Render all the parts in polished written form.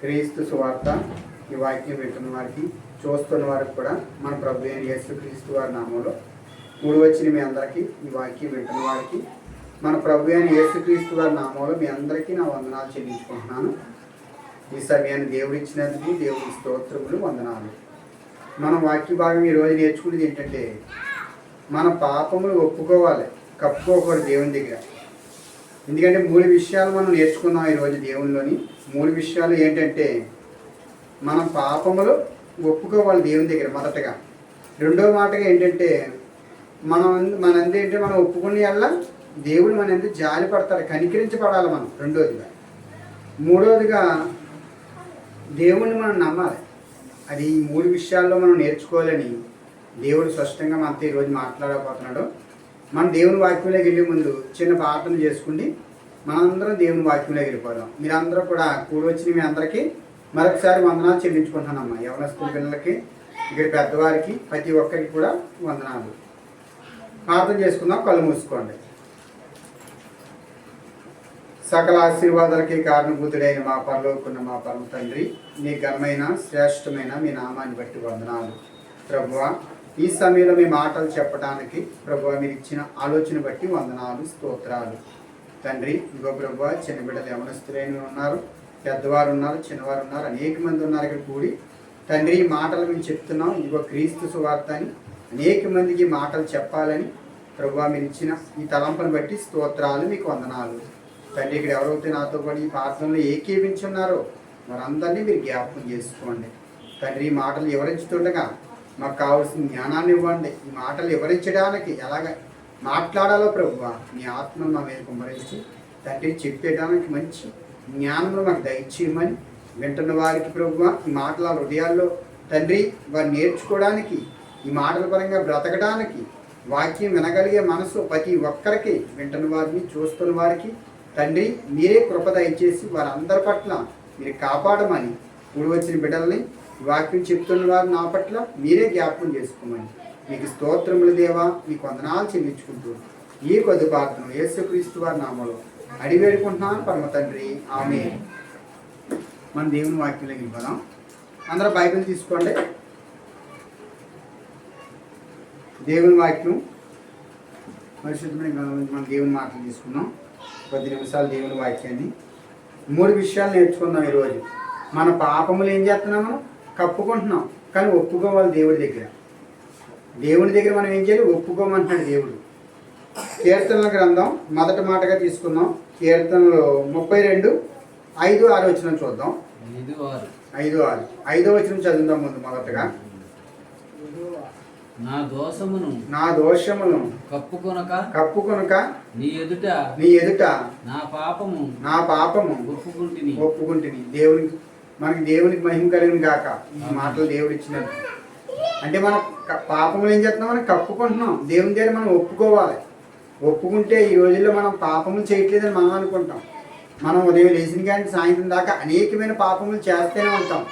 క్రీస్తు సువార్త ఈ వాక్యం వింటున్న వారికి చూస్తున్న వారికి కూడా మన ప్రభు అయిన యేసుక్రీస్తు వారి నామంలో మూడు వచ్చిన మీ అందరికీ ఈ వాక్యం వింటున్న వారికి మన ప్రభు అయిన యేసుక్రీస్తు వారి నామంలో మీ అందరికీ నా వందనాలు చెల్లించుకుంటున్నాను. ఈ సమయాన్ని దేవుడు ఇచ్చినందుకు దేవుడి స్తోత్రములు, వందనాలు. మనం వాక్య భాగం ఈరోజు నేర్చుకునేది ఏంటంటే మన పాపములు ఒప్పుకోవాలి, కప్పుకోకూడదు దేవుని దగ్గర. ఎందుకంటే మూడు విషయాలు మనం నేర్చుకున్నాం ఈరోజు దేవునిలోని. మూడు విషయాలు ఏంటంటే మన పాపములు ఒప్పుకోవాలి దేవుని దగ్గర మొదటగా. రెండో మాటగా ఏంటంటే మనందేంటే మనం ఒప్పుకునే వల్ల దేవుడు మన ఎందుకు జాలి పడతాడు, కనికరించబడాలి మనం. రెండోదిగా. మూడోదిగా దేవుణ్ణి మనం నమ్మాలి. అది ఈ మూడు విషయాల్లో మనం నేర్చుకోవాలని దేవుడు స్పష్టంగా మనతో ఈరోజు మాట్లాడబోతున్నాడు. మనం దేవుని వాక్యంలోకి వెళ్ళే ముందు చిన్న ప్రార్థన చేసుకుండి మనందరం దేవుని వాక్యంలోకి వెళ్ళిపోదాం. మీరందరూ కూడా కూడి వచ్చిన మీ అందరికీ మరొకసారి వందనాలు చెల్లించుకుంటున్నానమ్మా. యవనస్తుల పిల్లలకి, ఇక్కడ పెద్దవారికి, ప్రతి ఒక్కరికి కూడా వందనాలు. ప్రార్థన చేసుకుందాం. కళ్ళు మూసుకోండి. సకల ఆశీర్వాదాలకి కారణభూతుడైన మా పరలోకున్న మా పరమ తండ్రి, నీ ఘనమైన శ్రేష్టమైన మీ నామాన్ని బట్టి వందనాలు ప్రభువా. ఈ సమయంలో మీ మాటలు చెప్పడానికి ప్రభువా మీరు ఇచ్చిన ఆలోచన బట్టి వందనాలు, స్తోత్రాలు తండ్రి. ఇంకో ప్రభువా చిన్న బిడ్డలు యవనస్తులైన ఉన్నారు, పెద్దవారు ఉన్నారు, చిన్నవారు ఉన్నారు, అనేక మంది ఉన్నారు ఇక్కడ కూడి. తండ్రి ఈ మాటలు మేము చెప్తున్నాం. ఇంకో క్రీస్తు సువార్త అని అనేక మందికి మాటలు చెప్పాలని ప్రభువా మీరు ఇచ్చిన ఈ తలంపును బట్టి స్తోత్రాలు, మీకు వందనాలు తండ్రి. ఇక్కడ ఎవరైతే నాతో పాటు ఈ ప్రార్థనలో ఏకీభించున్నారో వారందరినీ మీరు జ్ఞాపకం చేసుకోండి తండ్రి. ఈ మాటలు వివరించుతుండగా మాకు కావాల్సిన జ్ఞానాన్ని ఇవ్వండి. ఈ మాటలు వివరించడానికి ఎలాగ మాట్లాడాలో ప్రభువా మీ ఆత్మను మా మీద కుమ్మరించి తండ్రి చెప్పేయడానికి మంచి జ్ఞానంలో మాకు దయచేయమని వింటున్న వారికి ప్రభువా ఈ మాటల హృదయాల్లో తండ్రి వారు నేర్చుకోవడానికి, ఈ మాటల పరంగా బ్రతకడానికి, వాక్యం వినగలిగే మనసు ప్రతి ఒక్కరికి, వింటున్న వారిని చూస్తున్న వారికి తండ్రి మీరే కృప దయచేసి వారందరి పట్ల మీరు కాపాడమని, కూడి వచ్చిన బిడ్డల్ని వాక్యం చెప్తున్న వారు నా పట్ల మీరే జ్ఞాపకం చేసుకోమని మీకు స్తోత్రములు దేవా, మీకు వందనాలు చెల్లించుకుంటూ ఈ కొద్ది ప్రార్థన యేసుక్రీస్తు వారి నామములో అడిగి వేడుకుంటున్నాను పరమ తండ్రి, ఆమేన్. మన దేవుని వాక్యంలోకి వెళ్ళిపోదాం. అందరూ బైబిల్ తీసుకోండి. దేవుని వాక్యం పరిశుద్ధమైన మన దేవుని మాటలు తీసుకున్నాం. 10 నిమిషాలు దేవుని వాక్యాన్ని. 3 విషయాలు నేర్చుకుందాం ఈరోజు. మన పాపములు ఏం చేస్తున్నాము? కప్పుకుంటున్నాం, కానీ ఒప్పుకోవాలి దేవుడి దగ్గర. దేవుని దగ్గర మనం ఏం చేయాలి? ఒప్పుకోమంటున్నాడు దేవుడు. కీర్తనల గ్రంథం మొదటి మాటగా తీసుకుందాం. కీర్తనలో 32:5-6 వచనం చూద్దాం. 5-6 5వ వచనం చదువుదాం ముందు మొదటగా. నా దోషమును కప్పుకొనక నీ ఎదుట నా పాపము ఒప్పుకుంటుని. దేవునికి మహిమ కలిగిన గాక. ఈ మాటలు దేవుడు ఇచ్చినట్టు అంటే మన పాపములు ఏం చేస్తున్నాం? మనం కప్పుకుంటున్నాం. దేవుని దగ్గర మనం ఒప్పుకోవాలి. ఒప్పుకుంటే ఈ రోజుల్లో మనం పాపములు చేయట్లేదని మనం అనుకుంటాం. మనం ఉదయం లేచిన కానీ సాయంత్రం దాకా అనేకమైన పాపములు చేస్తూనే ఉంటాం.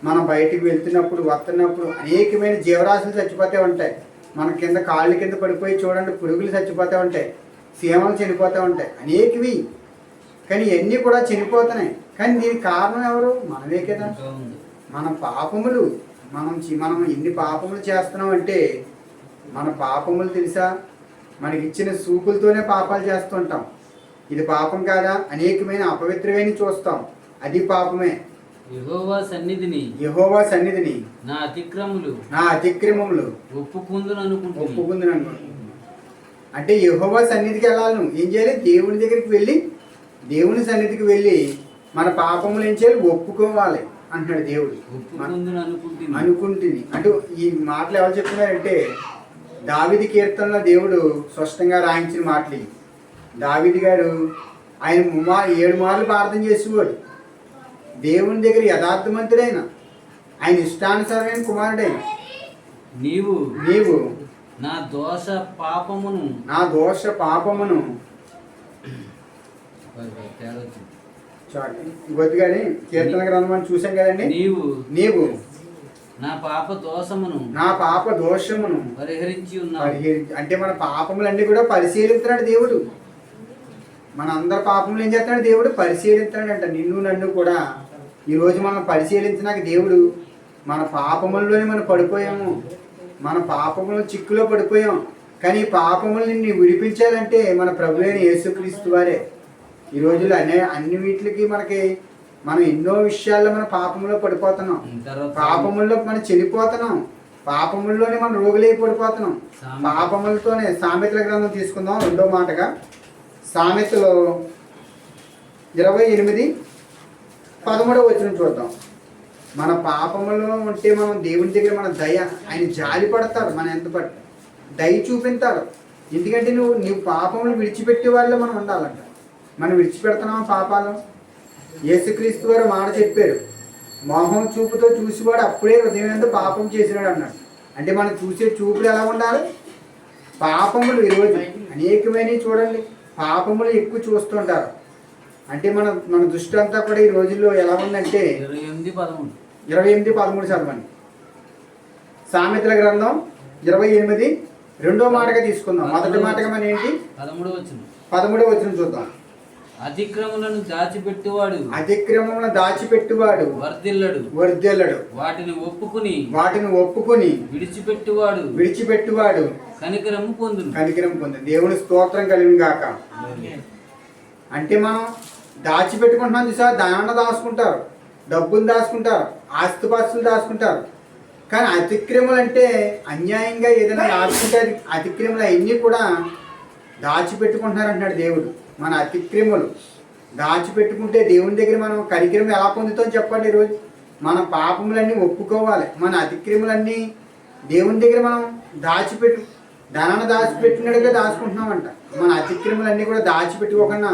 మనం బయటికి వెళ్తున్నప్పుడు, వస్తున్నప్పుడు అనేకమైన జీవరాశులు చచ్చిపోతూ ఉంటాయి. మన కింద కాళ్ళ కింద పడిపోయి చూడండి, పురుగులు చచ్చిపోతూ ఉంటాయి, సీమలు చనిపోతూ ఉంటాయి, అనేకవి. కానీ ఇవన్నీ కూడా చనిపోతున్నాయి. కానీ దీనికి కారణం ఎవరు? మనమే కదా. మన పాపములు మనం ఎన్ని పాపములు చేస్తున్నాం అంటే మన పాపములు తెలుసా? మనకి ఇచ్చిన సూపులతోనే పాపాలు చేస్తుంటాం. ఇది పాపం కాదా? అనేకమైన అపవిత్రమైన చూస్తాం, అది పాపమే. యెహోవా సన్నిధిని నా అతిక్రమములు ఒప్పుకుందును. అంటే యెహోవా సన్నిధికి వెళ్ళాలి. నువ్వు ఏం చేయాలి? దేవుని దగ్గరికి వెళ్ళి, దేవుని సన్నిధికి వెళ్ళి మన పాపములు ఏం చేయాలి? ఒప్పుకోవాలి అంటున్నాడు దేవుడు. అనుకుంటుంది అంటే ఈ మాటలు ఎవరు చెప్తున్నారంటే దావీదు కీర్తనలో దేవుడు స్పష్టంగా రాయించిన మాటలు. దావీదు గారు ఆయన 7 మార్లు ప్రార్థన చేసేవాడు. దేవుని దగ్గర యథార్థవంతుడైన, ఆయన ఇష్టానుసారమైన కుమారుడైన నీవు నా దోష పాపమును కొద్దిగాని కీర్తన గ్రంథం చూసాం కదండి. నీవు నా పాప దోషమును పరిహరించి అంటే మన పాపములన్నీ కూడా పరిశీలిస్తున్నాడు దేవుడు. మన అందరి పాపములు ఏం చేస్తున్నాడు దేవుడు? పరిశీలిస్తున్నాడంట. నిన్ను నన్ను కూడా ఈరోజు మనం పరిశీలించినాక దేవుడు మన పాపముల్లోనే మనం పడిపోయాము, మన పాపముల చిక్కులో పడిపోయాం. కానీ ఈ పాపములని విడిపించాలంటే మన ప్రభు అయిన యేసుక్రీస్తు వారే. ఈ రోజుల్లో అన్ని వీటికి మనం ఎన్నో విషయాల్లో మన పాపంలో పడిపోతున్నాం, పాపముల్లో మనం చెల్లిపోతున్నాం, పాపముల్లోనే మనం రోగులై పడిపోతున్నాం. పాపములతోనే సామెతల గ్రంథం తీసుకుందాం. 2వ మాటగా సామెతలో 28:13 వచనం చూద్దాం. మన పాపములో ఉంటే మనం దేవుని దగ్గర మన దయ, ఆయన జాలి పడతాడు, మన ఎంత దయ చూపించాడు. ఎందుకంటే నువ్వు పాపములు విడిచిపెట్టే వాళ్ళు మనం ఉండాలంట. మనం విడిచిపెడుతున్నాం పాపాలు. యేసుక్రీస్తు వారు మాట చెప్పారు, మోహం చూపుతో చూసేవాడు అప్పుడే హృదయం ఎంత పాపం చేసినాడు అన్నాడు. అంటే మనం చూసే చూపులు ఎలా ఉండాలి? పాపములు ఈరోజు అనేకమైనవి చూడండి, పాపములు ఎక్కువ చూస్తుంటారు. అంటే మన దృష్టి అంతా కూడా ఈ రోజుల్లో ఎలా ఉందంటే 28:13 చదవండి. సామెతల గ్రంథం 28 2వ మాటగా తీసుకుందాం. మొదటి మాటగా మన ఏంటి? 13వ వచనం చూద్దాం. అతిక్రమములను దాచిపెట్టువాడు వర్ధిల్లడు. వాటిని ఒప్పుకుని విడిచిపెట్టువాడు కనికరము పొందును. దేవుని స్తోత్రం కలిగిన గాక. అంటే మనం దాచిపెట్టుకుంటున్నాం చూసా, దాన్ని దాచుకుంటారు, డబ్బులు దాచుకుంటారు, ఆస్తిపాస్తులు దాచుకుంటారు. కానీ అతిక్రమలు అంటే అన్యాయంగా ఏదైనా దాచుకుంటే అతిక్రమలు అవన్నీ కూడా దాచిపెట్టుకుంటున్నారు అంటున్నాడు దేవుడు. మన అతిక్రమలు దాచిపెట్టుకుంటే దేవుని దగ్గర మనం కనికరం ఎలా పొందుతాం చెప్పండి. ఈరోజు మన పాపములన్నీ ఒప్పుకోవాలి. మన అతిక్రమలన్నీ దేవుని దగ్గర మనం ధనాన్ని దాచిపెట్టినట్టుగా దాచుకుంటున్నామంట. మన అతిక్రమలన్నీ కూడా దాచిపెట్టుకోకుండా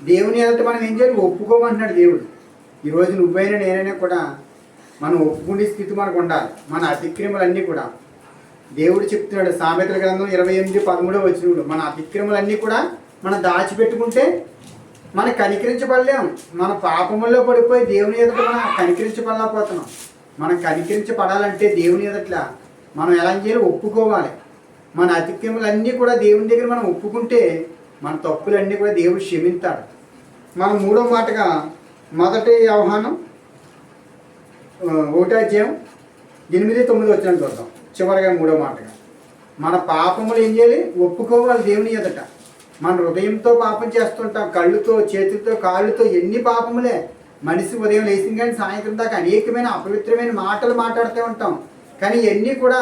దేవుని ఎదుట మనం ఏం చేయాలి? ఒప్పుకోమంటున్నాడు దేవుడు. ఈరోజు నువ్వైనా నేనైనా కూడా మనం ఒప్పుకునే స్థితి మనకు ఉండాలి. మన అతిక్రమలన్నీ కూడా దేవుడు చెప్తున్నాడు సామెతల గ్రంథం 28:13 వచనంలో, మన అతిక్రమలన్నీ కూడా మనం దాచిపెట్టుకుంటే మనం కనికరించబడలేము. మన పాపముల్లో పడిపోయి దేవుని ఎదుట మనం కనికరించబడలేకపోతున్నాం. మనం కనికరించబడాలంటే దేవుని ఎదుట మనం ఎలా చేయాలి? ఒప్పుకోవాలి. మన అతిక్రమలన్నీ కూడా దేవుని దగ్గర మనం ఒప్పుకుంటే మన తప్పులన్నీ కూడా దేవుడు క్షమిస్తాడు. మనం 3వ మాటగా మొదటి యోహాను 1:8-9 వచనం చూద్దాం. చివరిగా 3వ మాటగా మన పాపములు ఏం చేయాలి? ఒప్పుకోవాలి దేవుని ఎదుట. మన హృదయంతో పాపం చేస్తుంటాం, కళ్ళుతో, చేతులతో, కాళ్ళతో, ఎన్ని పాపములే. మనిషి ఉదయం లేచిన కానీ సాయంత్రం దాకా అనేకమైన అపవిత్రమైన మాటలు మాట్లాడుతూ ఉంటాం. కానీ ఇవన్నీ కూడా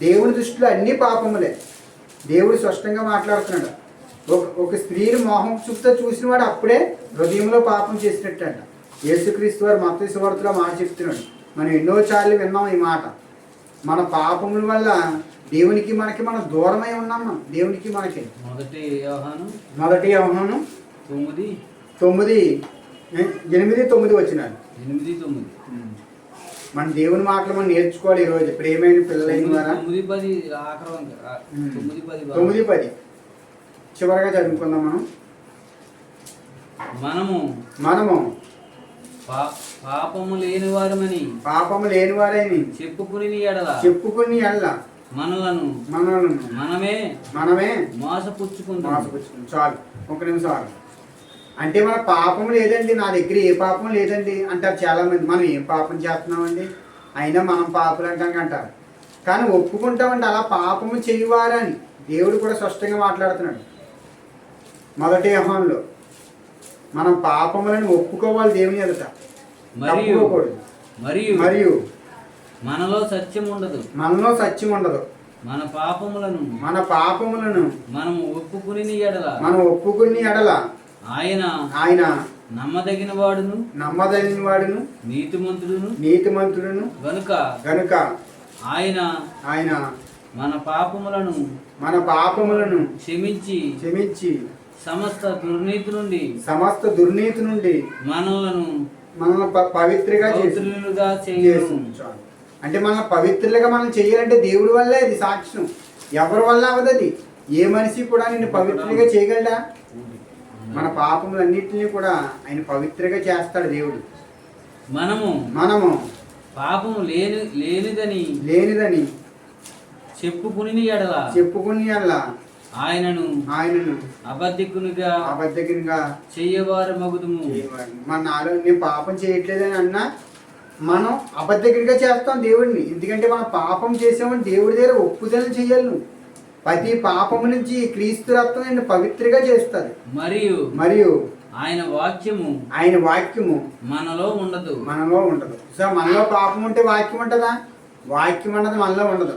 దేవుని దృష్టిలో అన్ని పాపములే. దేవుడు స్పష్టంగా మాట్లాడుతున్నాడు. ఒక స్త్రీని మోహం చూపుతో చూసిన వాడు అప్పుడే హృదయంలో పాపం చేసినట్టు అంట. యేసుక్రీస్తు వారు మత్తయి సువార్తలో మాట చెప్తున్నాడు. మనం ఎన్నోసార్లు విన్నాం ఈ మాట. మన పాపముల వల్ల దేవునికి మనకి మనం దూరమై ఉన్నాం. మనం దేవునికి మనకి. మొదటి యోహాను 9:8-9 వచ్చినారు. మన దేవుని మాటలు మనం నేర్చుకోవాలి. ఈరోజు ప్రేమైన పిల్లలైన ద్వారా 9:10 చివరిగా చదువుకుందాం. మనము పాపము లేని వారని చెప్పుకుని ఎడల మనమే మోసపుచ్చుకుంటాం. చాలు, ఒక నిమిషం. అంటే మన పాపం లేదండి, నా దగ్గర ఏ పాపం లేదండి అంటారు చాలామంది. మనం ఏం పాపం చేస్తున్నామండి, అయినా మనం పాపలు అంటారు. కానీ ఒప్పుకుంటామండి అలా పాపము చేయవారని దేవుడు కూడా స్పష్టంగా మాట్లాడుతున్నాడు. మొదటి యోహానులో మనం పాపములను ఒప్పుకోవాలి దేవుని ఎదుట, తప్పుకోకూడదు. మరియు మనలో సత్యం ఉండదు. మన పాపములను మనం ఒప్పుకుని ఎడల ఆయన నమ్మదగిన వాడును నీతిమంతుడును గనుక ఆయన మన పాపములను క్షమించి సమస్త దుర్నీతి నుండి మనల్ని పవిత్రగా చేసి. అంటే మన పవిత్రులుగా మనం చేయాలంటే దేవుడి వల్లే అది సాక్ష్యం, ఎవరి వల్ల అవదది. ఏ మనిషి కూడా నిన్ను పవిత్రంగా చేయగలడా? మన పాపములన్నిటిని కూడా ఆయన పవిత్రంగా చేస్తాడు దేవుడు. మనము పాపము లేనిదని చెప్పుకుని ఎడల ఆయనను ఆయనను అబద్ధికునిగా చెయ్యవారు మగుదుము. మన నాలో నేను పాపం చేయట్లేదని అన్నా మనం అబద్ధికునిగా చేస్తాం దేవుడిని. ఎందుకంటే మనం పాపం చేసామని దేవుడి దగ్గర ఒప్పుదల చేయాలి. నువ్వు ప్రతి పాపము నుంచి క్రీస్తు రక్తం నిన్ను పవిత్రగా చేస్తుంది. మరియు ఆయన వాక్యము మనలో ఉండదు. సో మనలో పాపం ఉంటే వాక్యం ఉంటుందా? వాక్యం అన్నది మనలో ఉండదు.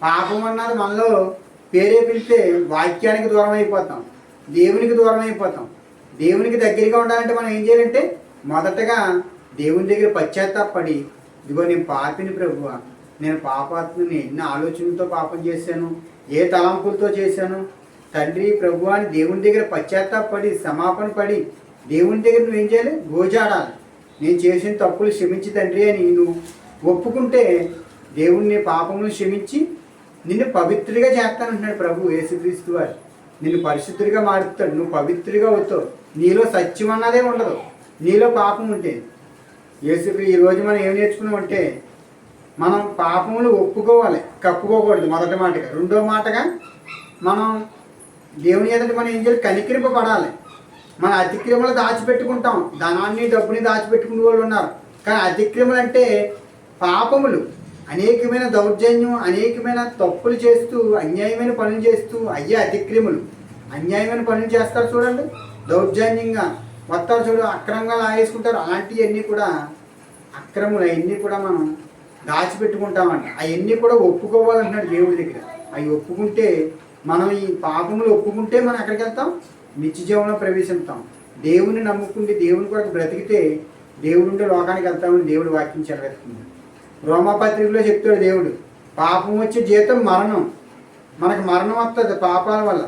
పాపం అన్నది మనలో పేరే పిలిస్తే వాక్యానికి దూరం అయిపోతాం, దేవునికి దూరం అయిపోతాం. దేవునికి దగ్గరగా ఉండాలంటే మనం ఏం చేయాలంటే మొదటగా దేవుని దగ్గర పశ్చాత్తాపడి, ఇదిగో నేను పాపిని ప్రభువా, నేను పాపాత్మని, ఎన్ని ఆలోచనలతో పాపం చేశాను, ఏ తలంపులతో చేశాను తండ్రి ప్రభువా అని దేవుని దగ్గర పశ్చాత్తాపడి క్షమాపణ పడి దేవుని దగ్గర నువ్వేం చేయాలి? గోజాడాలి. నేను చేసిన తప్పులు క్షమించి తండ్రి అని నువ్వు ఒప్పుకుంటే దేవుణ్ణి పాపములను క్షమించి నిన్ను పవిత్రుడిగా చేస్తానంటున్నాడు ప్రభు యేసుక్రీస్తు వారు. నిన్ను పరిశుద్ధుడిగా మారుస్తాడు. నువ్వు పవిత్రుడిగా అవుతావు. నీలో సత్యం అన్నదే ఉండదు, నీలో పాపం ఉంటే. ఈరోజు మనం ఏం నేర్చుకున్నామంటే మనం పాపములు ఒప్పుకోవాలి, కప్పుకోకూడదు మొదటి మాటగా. రెండో మాటగా మనం దేవుని ఎదుట మనం ఏం చేయాలి? కనికరింపబడాలి. మన అతిక్రమలు దాచిపెట్టుకుంటాం, ధనాన్ని డబ్బుని దాచిపెట్టుకునే వాళ్ళు ఉన్నారు. కానీ అతిక్రమలు అంటే పాపములు, అనేకమైన దౌర్జన్యం, అనేకమైన తప్పులు చేస్తూ అన్యాయమైన పనులు చేస్తూ అయ్యే అతిక్రమలు. అన్యాయమైన పనులు చేస్తారు చూడండి, దౌర్జన్యంగా వస్తారు చూడు, అక్రమంగా లాగేసుకుంటారు. అలాంటివన్నీ కూడా అక్రములు, అవన్నీ కూడా మనం దాచిపెట్టుకుంటామంట. అవన్నీ కూడా ఒప్పుకోవాలంటున్నాడు దేవుడి దగ్గర. అవి ఒప్పుకుంటే మనం ఈ పాపములు ఒప్పుకుంటే మనం ఎక్కడికి వెళ్తాం? నిత్య జీవనంలో ప్రవేశిస్తాం. దేవుని నమ్ముకుంటే దేవుని కొరకు బ్రతికితే దేవుడు ఉండే లోకానికి వెళ్తామని దేవుడు వాక్యం చెలవేస్తుంది. రోమాపత్రికలో చెప్తాడు దేవుడు, పాపం వచ్చే జీతం మరణం. మనకు మరణం వస్తుంది పాపాల వల్ల.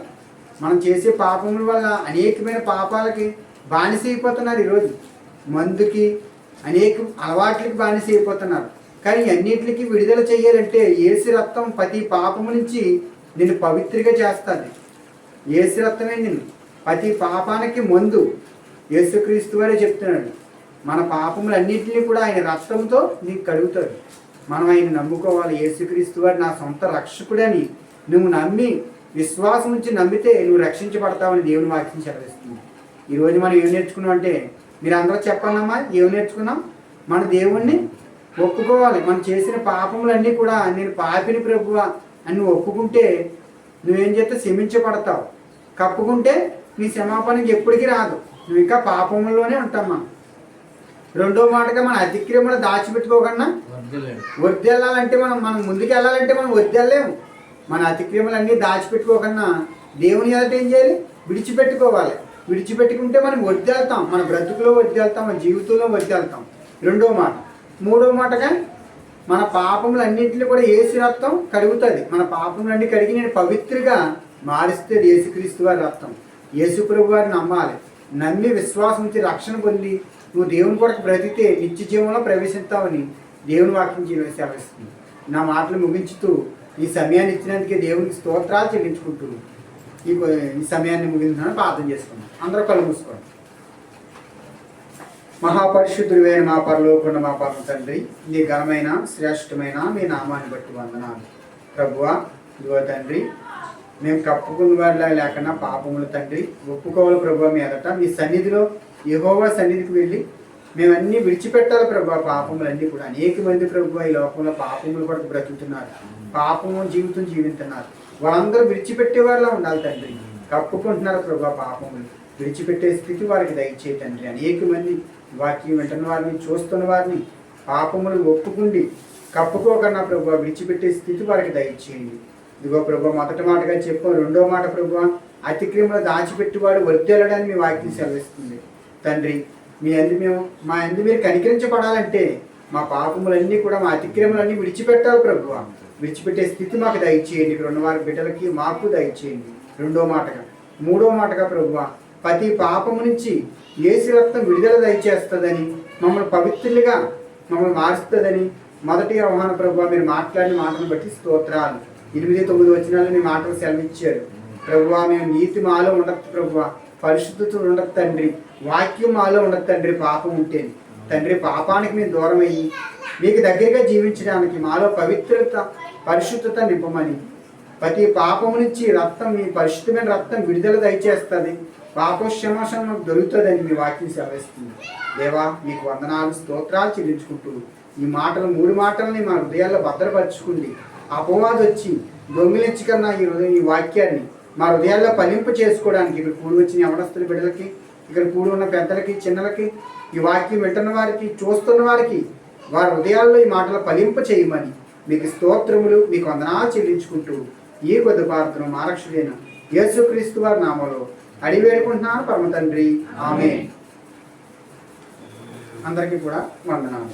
మనం చేసే పాపముల వల్ల అనేకమైన పాపాలకి బానిస అయిపోతున్నారు. ఈరోజు మందుకి, అనేక అలవాట్లకి బానిస అయిపోతున్నారు. కానీ అన్నిటికీ విడుదల చేయాలంటే యేసు రక్తం ప్రతి పాపము నుంచి నిన్ను పవిత్రగా చేస్తుంది. యేసు రక్తమే నిన్ను ప్రతి పాపానికి మందు. యేసుక్రీస్తు వారే చెప్తున్నాడు, మన పాపములన్నింటినీ కూడా ఆయన రక్తంతో నీకు కడుగుతాడు. మనం ఆయన నమ్ముకోవాలి. యేసుక్రీస్తు వారు నా సొంత రక్షకుడని నువ్వు నమ్మి విశ్వాసం నుంచి నమ్మితే నువ్వు రక్షించబడతావని దేవుని వాక్యం సెలవిస్తుంది. ఈరోజు మనం ఏం నేర్చుకున్నాం అంటే, మీరు అందరూ చెప్పండమ్మా, ఏం నేర్చుకున్నాం? మన దేవుణ్ణి ఒప్పుకోవాలి. మనం చేసిన పాపములన్నీ కూడా నేను పాపిని ప్రభువా అని నువ్వు ఒప్పుకుంటే నువ్వేం చేస్తే క్షమించబడతావు. కప్పుకుంటే నీ క్షమాపణకి ఎప్పటికీ రాదు, నువ్వు ఇంకా పాపముల్లోనే ఉంటాం. మనం రెండో మాటగా మన అతిక్రమణ దాచిపెట్టుకోకుండా వర్దెళ్ళాలంటే మనం ముందుకు వెళ్ళాలంటే మనం వర్దెళ్ళలేము. మన అతిక్రమలన్నీ దాచిపెట్టుకోకుండా దేవుని ఎదుట ఏం చేయాలి? విడిచిపెట్టుకోవాలి. విడిచిపెట్టుకుంటే మనం వర్దెళ్తాం, మన బ్రతుకులో వర్దెళ్తాం, మన జీవితంలో వర్దెళ్తాం. రెండో మాట. మూడో మాటగా మన పాపములన్నింటినీ కూడా యేసు రక్తం కడుగుతుంది. మన పాపములన్నీ కడిగి నేను పవిత్రగా మారుస్తుంది యేసుక్రీస్తు వారి రక్తం. యేసు ప్రభు వారిని నమ్మాలి. నమ్మి విశ్వాసం నుంచి రక్షణ పొంది నువ్వు దేవుని కొరకు బ్రతికితే నిత్య జీవంలో ప్రవేశిస్తావని దేవుని వాక్యం సెలవిస్తుంది. నా మాటలు ముగించుతూ ఈ సమయాన్ని ఇచ్చినందుకే దేవునికి స్తోత్రాలు చెల్లించుకుంటున్నాను. ఈ సమయాన్ని ముగించున్నాను, ప్రార్థన చేసుకున్నాను. అందరూ కళ్ళు మూసుకోండి. మహాపరిశుద్ధుడైన మా పరలోకున్న మా పరమ తండ్రి, నీ ఘనమైన శ్రేష్టమైన మీ నామాన్ని బట్టి వందనాలు ప్రభువా. ఇదిగో తండ్రి, మేము కప్పుకున్న వారిలా లేకుండా పాపములు తండ్రి ఒప్పుకోవాలి ప్రభువా. మీ ఎదట మీ సన్నిధిలో యెహోవా సన్నిధికి వెళ్ళి మేమన్నీ విడిచిపెట్టాలి ప్రభువా. పాపములన్నీ కూడా అనేక మంది ప్రభువా ఈ లోకంలో పాపములు కొరకు బ్రతుకుతున్నారు, పాపము జీవితం జీవిస్తున్నారు. వాళ్ళందరూ విడిచిపెట్టే వారిలా ఉండాలి తండ్రి. కప్పుకుంటున్నారు ప్రభువా, పాపములు విడిచిపెట్టే స్థితి వారికి దయచేయి తండ్రి. అనేక మంది వాక్యం వింటున్న వారిని, చూస్తున్న వారిని పాపములు ఒప్పుకుండి కప్పుకోకన్నా ప్రభువా విడిచిపెట్టే స్థితి వారికి దయచేయండి. ఇదిగో ప్రభువా, మొదటి మాటగా చెప్పాం. రెండో మాట ప్రభువా, అతిక్రమలు దాచిపెట్టువాడు వర్దెల్లడని మీ వాక్యం సెలవిస్తుంది తండ్రి. మా అందు మీరు కనికరించబడాలంటే మా పాపములన్నీ కూడా, మా అతిక్రమలన్నీ విడిచిపెట్టాలి ప్రభువా. విడిచిపెట్టే స్థితి మాకు దయచేయండి. ఇక్కడ ఉన్న వారి బిడ్డలకి మాకు దయచేయండి. రెండో మాటగా. మూడో మాటగా ప్రభువా, ప్రతి పాపము నుంచి యేసు రక్తం విడుదల దయచేస్తుందని, మమ్మల్ని పవిత్రులుగా మమ్మల్ని మారుస్తుందని మొదటి ఆహ్వాన ప్రభువా మీరు మాట్లాడిన మాటను బట్టి స్తోత్రాలు. 8-9 వచనాలు మీ మాటలు సెలవిచ్చారు ప్రభువా. మేము నీతి మాలో ఉండదు ప్రభువా, పరిశుద్ధత ఉండదు తండ్రి, వాక్యం మాలో ఉండదు తండ్రి. పాపం ఉంటే తండ్రి, పాపానికి మేము దూరం అయ్యి మీకు దగ్గరగా జీవించడానికి మాలో పవిత్రత, పరిశుద్ధత నింపమని ప్రతి పాపం నుంచి రక్తం, మీ పరిశుద్ధమైన రక్తం విడుదల దయచేస్తుంది, పాపక్షమాసనం మనకు దొరుకుతుందని మీ వాక్యం సెలవిస్తుంది. దేవా మీకు వందనాలు, స్తోత్రాలు చెల్లించుకుంటూ ఈ మాటలు, 3 మాటలని మా హృదయాల్లో భద్రపరచుకుంది. అపవాది వచ్చి దొంగిలించుకన్నా ఈ వాక్యాన్ని మా హృదయాల్లో ఫలింపు చేసుకోవడానికి ఇక్కడ కూడి వచ్చిన యవనస్తుల బిడ్డలకి, ఇక్కడ కూడి ఉన్న పెద్దలకి, చిన్నలకి, ఈ వాక్యం వింటున్న వారికి, చూస్తున్న వారికి వారి హృదయాల్లో ఈ మాటలు ఫలింపు చేయమని మీకు స్తోత్రములు, మీకు వందనాలు చెల్లించుకుంటూ ఈ కొద్ది ప్రార్థన మా రక్షకుడైన యేసుక్రీస్తు వారి నామములో అడిగి వేడుకుంటున్నాను పరమ తండ్రి, ఆమేన్. అందరికీ కూడా వందనాలు.